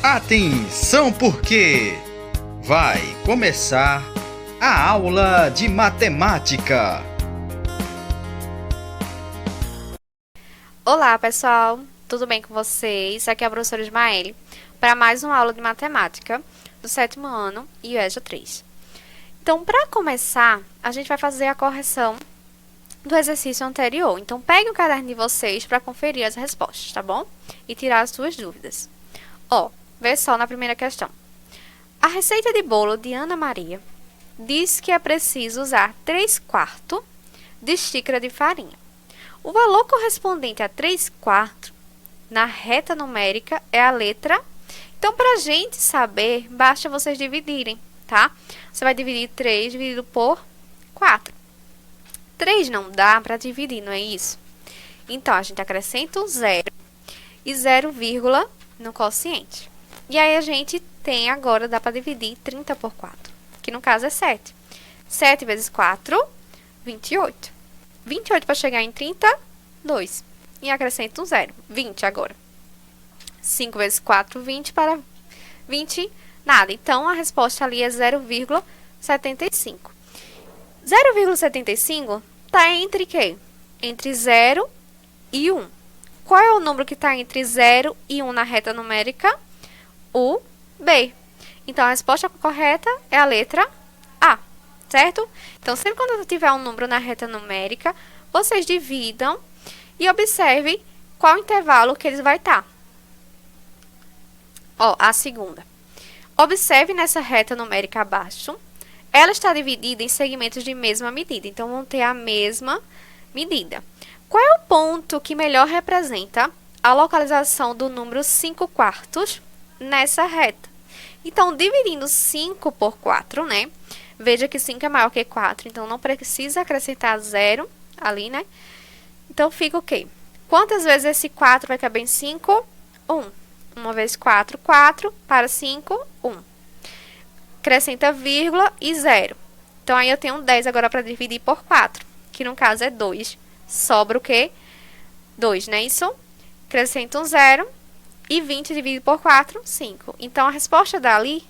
Atenção, porque vai começar a aula de matemática. Olá, pessoal! Tudo bem com vocês? Aqui é a professora Ismaele para mais uma aula de matemática do 7º ano e o EJA 3. Então, para começar, a gente vai fazer a correção do exercício anterior. Então, pegue o caderno de vocês para conferir as respostas, tá bom? E tirar as suas dúvidas. Vê só na primeira questão. A receita de bolo de Ana Maria diz que é preciso usar 3/4 de xícara de farinha. O valor correspondente a 3/4 na reta numérica é a letra. Então, para a gente saber, basta vocês dividirem, tá? Você vai dividir 3 dividido por 4. 3 não dá para dividir, não é isso? Então, a gente acrescenta um 0 e 0, no quociente. E aí, a gente tem agora, dá para dividir 30 por 4, que no caso é 7. 7 vezes 4, 28. 28 para chegar em 30, 2. E acrescenta um 0, 20 agora. 5 vezes 4, 20 para 20, nada. Então, a resposta ali é 0,75. 0,75 está entre quê? Entre 0 e 1. Qual é o número que está entre 0 e 1 na reta numérica? O B. Então, a resposta correta é a letra A, certo? Então, sempre quando tiver um número na reta numérica, vocês dividam e observem qual intervalo que ele vai estar. A segunda. Observe nessa reta numérica abaixo. Ela está dividida em segmentos de mesma medida. Então, vão ter a mesma medida. Qual é o ponto que melhor representa a localização do número 5/4 nessa reta? Então, dividindo 5 por 4, né? Veja que 5 é maior que 4, então não precisa acrescentar 0 ali, né? Então, fica o quê? Quantas vezes esse 4 vai caber em 5? 1. 1 vezes 4, 4. Para 5, 1. Acrescenta vírgula e 0. Então, aí eu tenho 10 agora para dividir por 4, que no caso é 2. Sobra o quê? 2, não é isso? Acrescenta um 0. E 20 dividido por 4, 5. Então, a resposta dali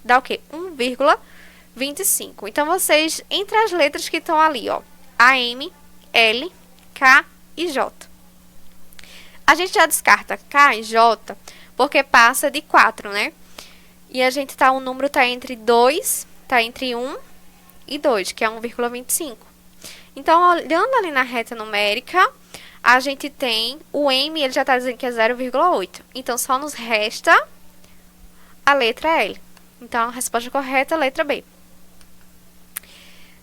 dá o quê? 1,25. Então, vocês, entre as letras que estão ali, A, M, L, K e J. A gente já descarta K e J porque passa de 4, né? E a gente o número está entre 2, está entre 1 e 2, que é 1,25. Então, olhando ali na reta numérica, a gente tem o M, ele já está dizendo que é 0,8. Então, só nos resta a letra L. Então, a resposta correta é a letra B.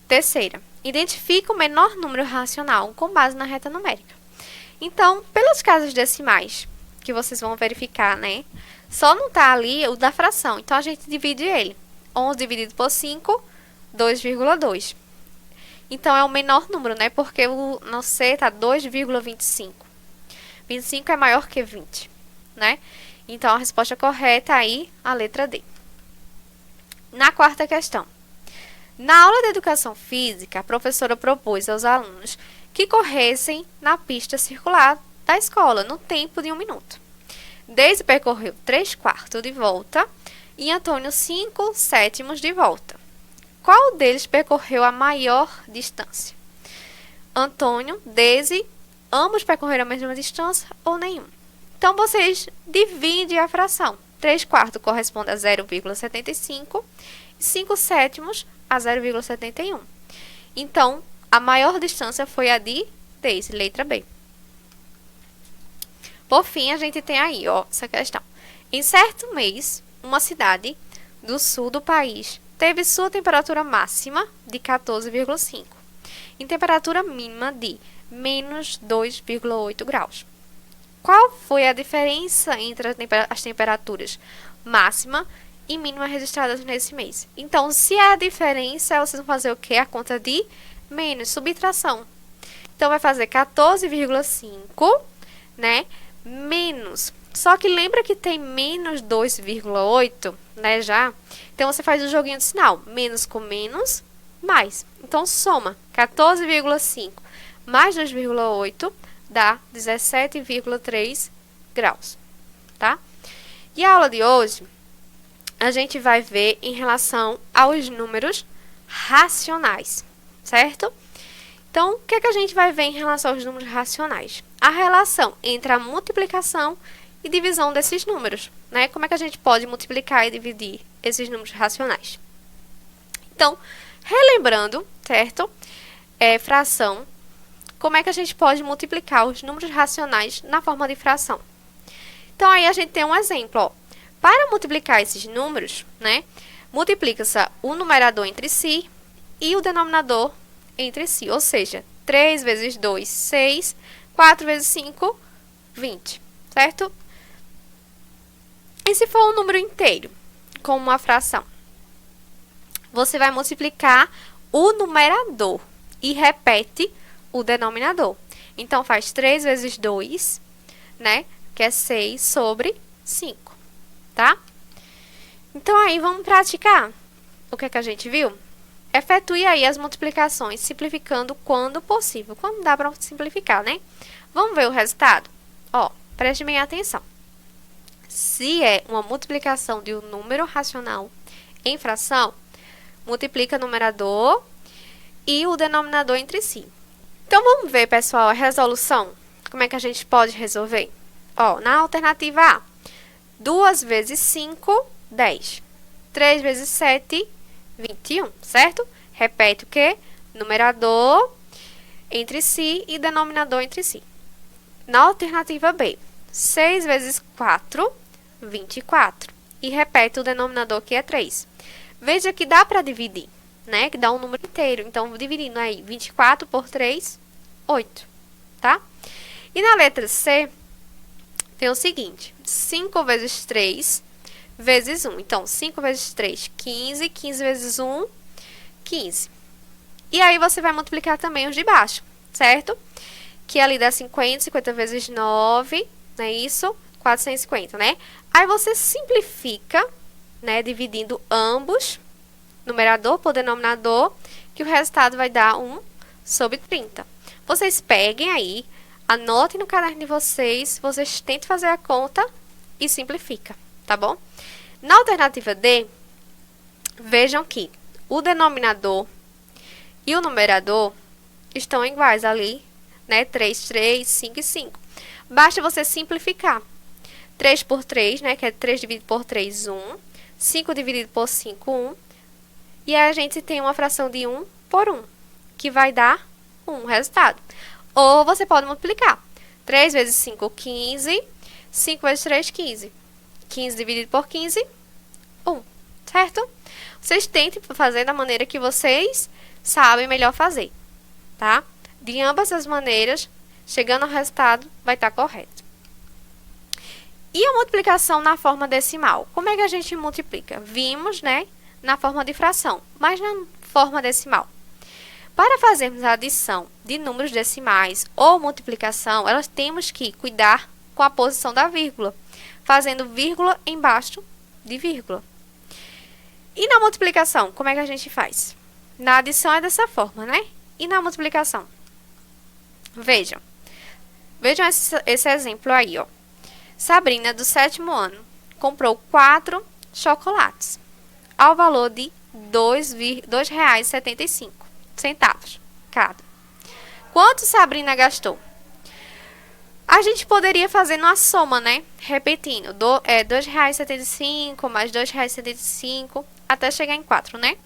Terceira. Identifica o menor número racional com base na reta numérica. Então, pelas casas decimais, que vocês vão verificar, né? Só não está ali o da fração. Então, a gente divide ele. 11 dividido por 5, 2,2. Então, é o menor número, né? Porque no C está 2,25. 25 é maior que 20, né? Então, a resposta correta aí, a letra D. Na quarta questão. Na aula de educação física, a professora propôs aos alunos que corressem na pista circular da escola no tempo de 1 minuto. Deise percorreu 3/4 de volta e Antônio 5/7 de volta. Qual deles percorreu a maior distância? Antônio, Deise, ambos percorreram a mesma distância ou nenhum? Então, vocês dividem a fração. 3/4 corresponde a 0,75 e 5/7 a 0,71. Então, a maior distância foi a de Deise, letra B. Por fim, a gente tem aí, essa questão. Em certo mês, uma cidade do sul do país teve sua temperatura máxima de 14,5 e temperatura mínima de menos 2,8 graus. Qual foi a diferença entre as temperaturas máxima e mínima registradas nesse mês? Então, se é a diferença, vocês vão fazer o quê? A conta de menos, subtração. Então, vai fazer 14,5, né? Menos. Só que lembra que tem menos 2,8, né, já? Então, você faz o joguinho de sinal. Menos com menos, mais. Então, soma 14,5 mais 2,8 dá 17,3 graus, tá? E a aula de hoje, a gente vai ver em relação aos números racionais, certo? Então, o que é que a gente vai ver em relação aos números racionais? A relação entre a multiplicação e divisão desses números, né? Como é que a gente pode multiplicar e dividir esses números racionais? Então, relembrando, certo? Fração. Como é que a gente pode multiplicar os números racionais na forma de fração? Então, aí a gente tem um exemplo, ó. Para multiplicar esses números, né? Multiplica-se o numerador entre si e o denominador entre si. Ou seja, 3 vezes 2, 6. 4 vezes 5, 20. Certo? E se for um número inteiro, com uma fração? Você vai multiplicar o numerador e repete o denominador. Então, faz 3 vezes 2, né? Que é 6 sobre 5, tá? Então, aí, vamos praticar. O que é que a gente viu? Efetue aí as multiplicações, simplificando quando possível. Quando dá para simplificar, né? Vamos ver o resultado? Ó, preste bem atenção. Se é uma multiplicação de um número racional em fração, multiplica o numerador e o denominador entre si. Então, vamos ver, pessoal, a resolução. Como é que a gente pode resolver? Ó, na alternativa A, 2 vezes 5, 10. 3 vezes 7, 21, certo? Repete o quê? Numerador entre si e denominador entre si. Na alternativa B, 6 vezes 4, 24. E repete o denominador que é 3. Veja que dá para dividir, né? Que dá um número inteiro. Então, dividindo aí 24 por 3, 8, tá? E na letra C, tem o seguinte, 5 vezes 3 vezes 1. Então, 5 vezes 3, 15. 15 vezes 1, 15. E aí, você vai multiplicar também os de baixo, certo? Que ali dá 50, 50 vezes 9, não é isso? 450, né? Aí, você simplifica, né? Dividindo ambos, numerador por denominador, que o resultado vai dar 1 sobre 30. Vocês peguem aí, anotem no caderno de vocês tentem fazer a conta e simplifica, tá bom? Na alternativa D, vejam que o denominador e o numerador estão iguais ali, né? 3, 3, 5 e 5. Basta você simplificar. 3 por 3, né? Que é 3 dividido por 3, 1. 5 dividido por 5, 1. E aí a gente tem uma fração de 1 por 1, que vai dar 1 resultado. Ou você pode multiplicar. 3 vezes 5, 15. 5 vezes 3, 15. 15 dividido por 15, 1. Certo? Vocês tentem fazer da maneira que vocês sabem melhor fazer, tá? De ambas as maneiras, chegando ao resultado, vai estar correto. E a multiplicação na forma decimal? Como é que a gente multiplica? Vimos, né? Na forma de fração, mas na forma decimal. Para fazermos a adição de números decimais ou multiplicação, elas temos que cuidar com a posição da vírgula, fazendo vírgula embaixo de vírgula. E na multiplicação, como é que a gente faz? Na adição é dessa forma, né? E na multiplicação? Vejam esse exemplo aí, ó. Sabrina, do 7º ano, comprou 4 chocolates, ao valor de R$ 2,75 cada. Quanto Sabrina gastou? A gente poderia fazer uma soma, né? Repetindo, R$ 2,75 mais R$ 2,75 até chegar em 4, né?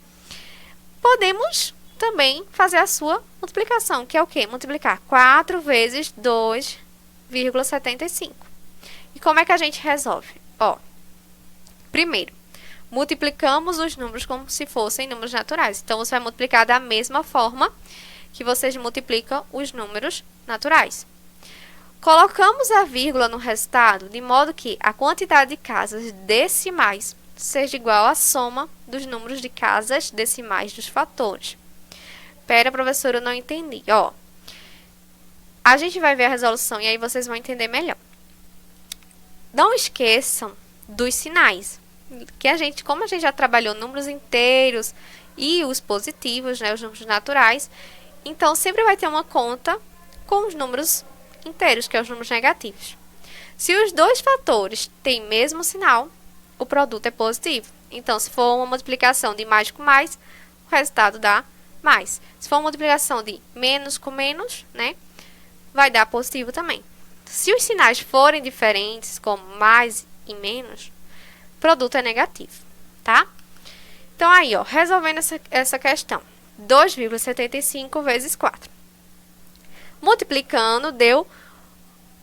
Podemos também fazer a sua multiplicação, que é o quê? Multiplicar 4 vezes 2,75. E como é que a gente resolve? Ó, primeiro, multiplicamos os números como se fossem números naturais. Então, você vai multiplicar da mesma forma que vocês multiplicam os números naturais. Colocamos a vírgula no resultado, de modo que a quantidade de casas decimais seja igual à soma dos números de casas decimais dos fatores. Pera, professora, eu não entendi. Ó, a gente vai ver a resolução e aí vocês vão entender melhor. Não esqueçam dos sinais, que como a gente já trabalhou números inteiros e os positivos, né, os números naturais, então sempre vai ter uma conta com os números inteiros, que é os números negativos. Se os dois fatores têm mesmo sinal, o produto é positivo. Então, se for uma multiplicação de mais com mais, o resultado dá mais. Se for uma multiplicação de menos com menos, né, vai dar positivo também. Se os sinais forem diferentes, como mais e menos, o produto é negativo, tá? Então, aí, ó, resolvendo essa questão. 2,75 vezes 4. Multiplicando, deu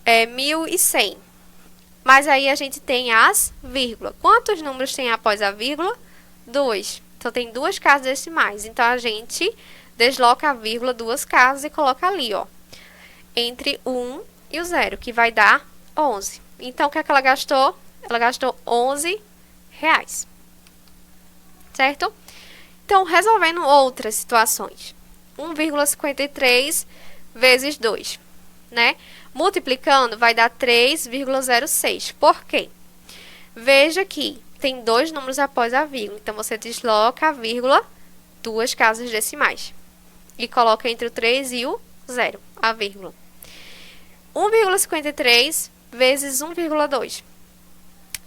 1.100. Mas aí a gente tem as vírgulas. Quantos números tem após a vírgula? 2. Então, tem duas casas decimais. Então, a gente desloca a vírgula duas casas e coloca ali, ó, entre 1 e o 0, que vai dar 11. Então, o que é que ela gastou? Ela gastou 11 reais. Certo? Então, resolvendo outras situações. 1,53 vezes 2, né? Multiplicando, vai dar 3,06. Por quê? Veja que tem dois números após a vírgula. Então, você desloca a vírgula duas casas decimais. E coloca entre o 3 e o 0, a vírgula. 1,53 vezes 1,2.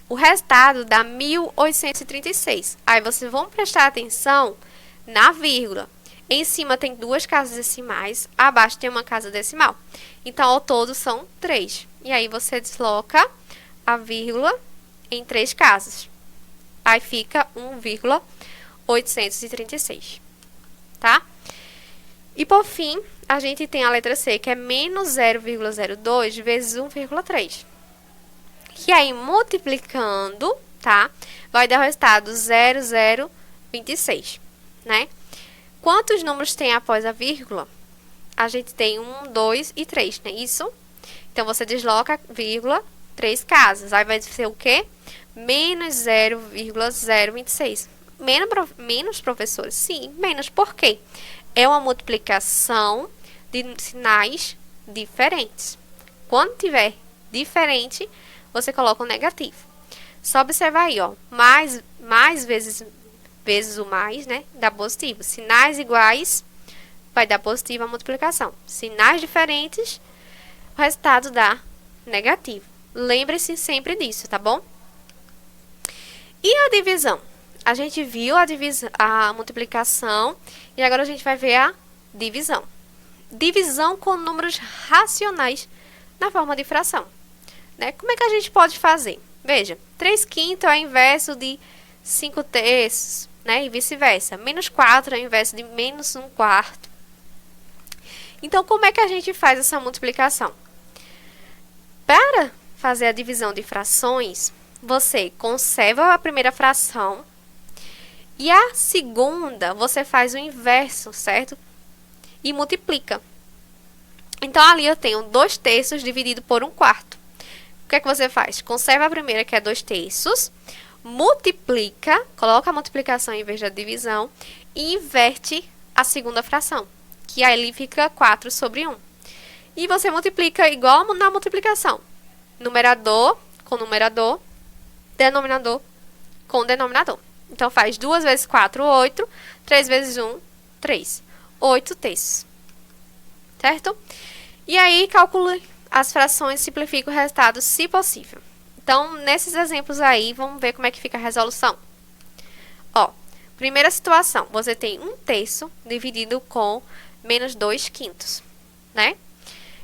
O resultado dá 1.836. Aí, vocês vão prestar atenção na vírgula. Em cima tem duas casas decimais, abaixo tem uma casa decimal. Então, ao todo, são 3. E aí, você desloca a vírgula em 3 casas. Aí, fica 1,836. Tá? E, por fim, a gente tem a letra C, que é menos 0,02 vezes 1,3. Que aí, multiplicando, tá? Vai dar o resultado 0,026, né? Quantos números tem após a vírgula? A gente tem 1, 2 e 3, não é isso? Então, você desloca a vírgula 3 casas. Aí, vai ser o quê? Menos 0,026. Menos, professores? Sim, menos. Por quê? É uma multiplicação de sinais diferentes. Quando tiver diferente, você coloca um negativo. Só observar aí, ó. Mais vezes o mais, né? Dá positivo. Sinais iguais, vai dar positivo a multiplicação. Sinais diferentes, o resultado dá negativo. Lembre-se sempre disso, tá bom? E a divisão? A gente viu a multiplicação e agora a gente vai ver a divisão. Divisão com números racionais na forma de fração. Né? Como é que a gente pode fazer? Veja, 3/5 é o inverso de 5/3, né? E vice-versa. Menos 4 é o inverso de menos 1/4. Então, como é que a gente faz essa multiplicação? Para fazer a divisão de frações, você conserva a primeira fração e a segunda você faz o inverso, certo? E multiplica. Então, ali eu tenho 2/3 dividido por 1/4. O que é que você faz? Conserva a primeira, que é 2/3, multiplica, coloca a multiplicação em vez da divisão e inverte a segunda fração, que aí fica 4/1. E você multiplica igual na multiplicação. Numerador com numerador, denominador com denominador. Então, faz 2 vezes 4, 8, 3 vezes 1, 3. 8/3. Certo? E aí, calcule as frações, simplifica o resultado, se possível. Então, nesses exemplos aí, vamos ver como é que fica a resolução. Ó, primeira situação, você tem 1/3 dividido com menos 2/5, né?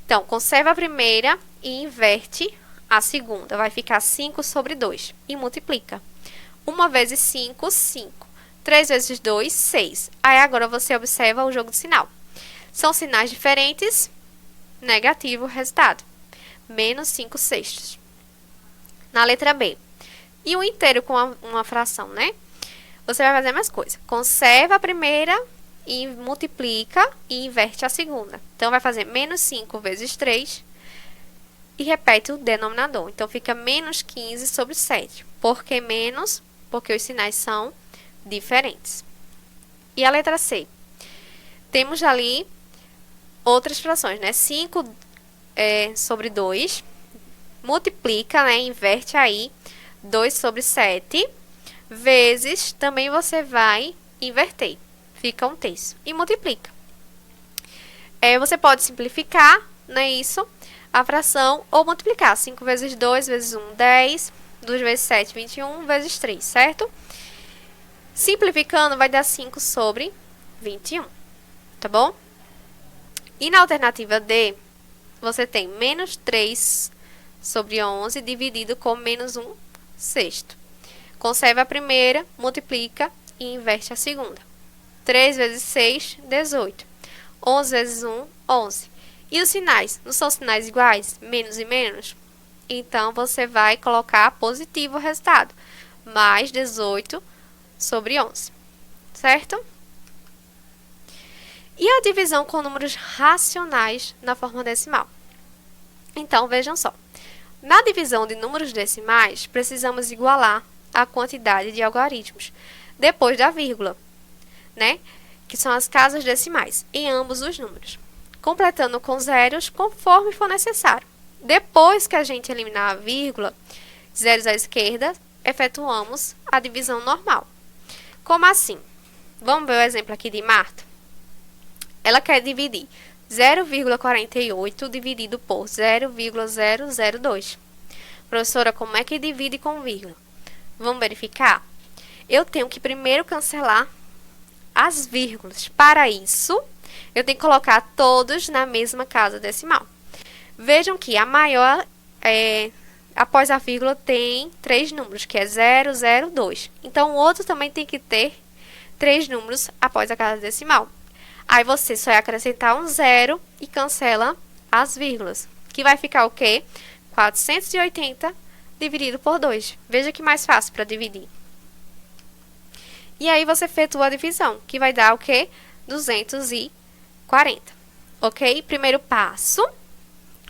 Então, conserva a primeira e inverte a segunda. Vai ficar 5/2 e multiplica. 1 vezes 5, 5. 3 vezes 2, 6. Aí, agora, você observa o jogo de sinal. São sinais diferentes, negativo o resultado. Menos 5/6. Na letra B. E o inteiro com uma fração, né? Você vai fazer a mesma coisa. Conserva a primeira e multiplica e inverte a segunda. Então, vai fazer menos 5 vezes 3 e repete o denominador. Então, fica menos 15/7. Por que menos? Porque os sinais são diferentes. E a letra C? Temos ali outras frações, né? 5/2, multiplica, né? Inverte aí, 2/7, vezes, também você vai inverter, fica 1/3, e multiplica. Você pode simplificar, não é isso? a fração ou multiplicar. 5 vezes 2 vezes 1, 10. 2 vezes 7, 21, vezes 3, certo? Simplificando, vai dar 5 sobre 21, tá bom? E na alternativa D, você tem menos 3 sobre 11 dividido com menos 1 sexto. Conserva a primeira, multiplica e inverte a segunda. 3 vezes 6, 18. 11 vezes 1, 11. E os sinais? Não são sinais iguais? Menos e menos? Então, você vai colocar positivo o resultado. Mais 18 sobre 11. Certo? E a divisão com números racionais na forma decimal? Então, vejam só. Na divisão de números decimais, precisamos igualar a quantidade de algarismos depois da vírgula, né? Que são as casas decimais, em ambos os números. Completando com zeros conforme for necessário. Depois que a gente eliminar a vírgula, zeros à esquerda, efetuamos a divisão normal. Como assim? Vamos ver o exemplo aqui de Marta. Ela quer dividir 0,48 dividido por 0,002. Professora, como é que divide com vírgula? Vamos verificar? Eu tenho que primeiro cancelar as vírgulas. Para isso, eu tenho que colocar todos na mesma casa decimal. Vejam que a maior, após a vírgula, tem 3 números, que é 002. Então, o outro também tem que ter 3 números após a casa decimal. Aí, você só vai acrescentar um zero e cancela as vírgulas. Que vai ficar o quê? 480 dividido por 2. Veja que mais fácil para dividir. E aí, você efetua a divisão, que vai dar o quê? 240. Ok? Primeiro passo,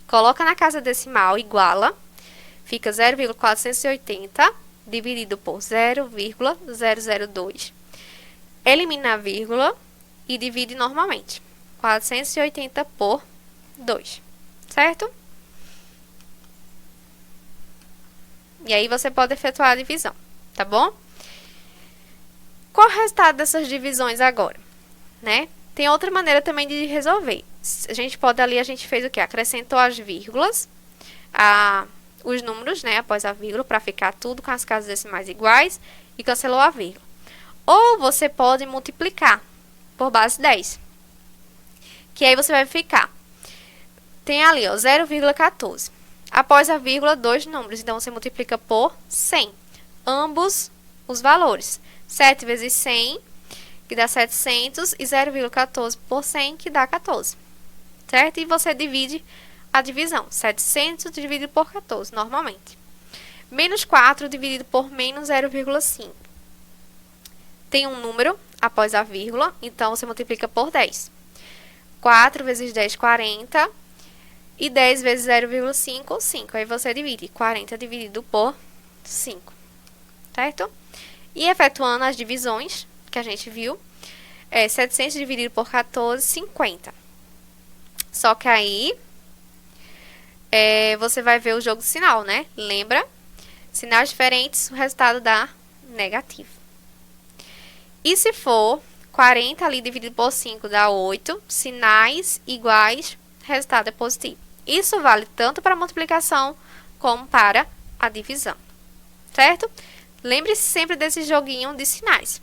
coloca na casa decimal, iguala. Fica 0,480 dividido por 0,002. Elimina a vírgula e divide normalmente. 480 por 2. Certo? E aí, você pode efetuar a divisão, tá bom? Qual o resultado dessas divisões agora? Né? Tem outra maneira também de resolver. A gente fez o quê? Acrescentou as vírgulas, os números, né, após a vírgula, para ficar tudo com as casas decimais iguais, e cancelou a vírgula. Ou você pode multiplicar por base 10. Que aí você vai ficar. Tem ali, ó, 0,14. Após a vírgula, 2 números. Então, você multiplica por 100. Ambos os valores. 7 vezes 100, que dá 700, e 0,14 por 100, que dá 14. Certo? E você divide a divisão. 700 dividido por 14, normalmente. Menos 4 dividido por menos 0,5. Tem um número após a vírgula, então você multiplica por 10. 4 vezes 10, 40. E 10 vezes 0,5, 5. Aí você divide. 40 dividido por 5. Certo? E efetuando as divisões que a gente viu, 700 dividido por 14, 50. Só que aí, você vai ver o jogo de sinal, né? Lembra? Sinais diferentes, o resultado dá negativo. E se for 40 ali dividido por 5 dá 8. Sinais iguais, resultado é positivo. Isso vale tanto para a multiplicação como para a divisão. Certo? Lembre-se sempre desse joguinho de sinais.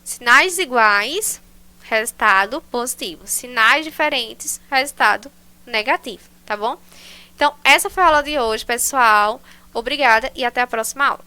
Sinais iguais, resultado positivo. Sinais diferentes, resultado negativo. Tá bom? Então, essa foi a aula de hoje, pessoal. Obrigada e até a próxima aula.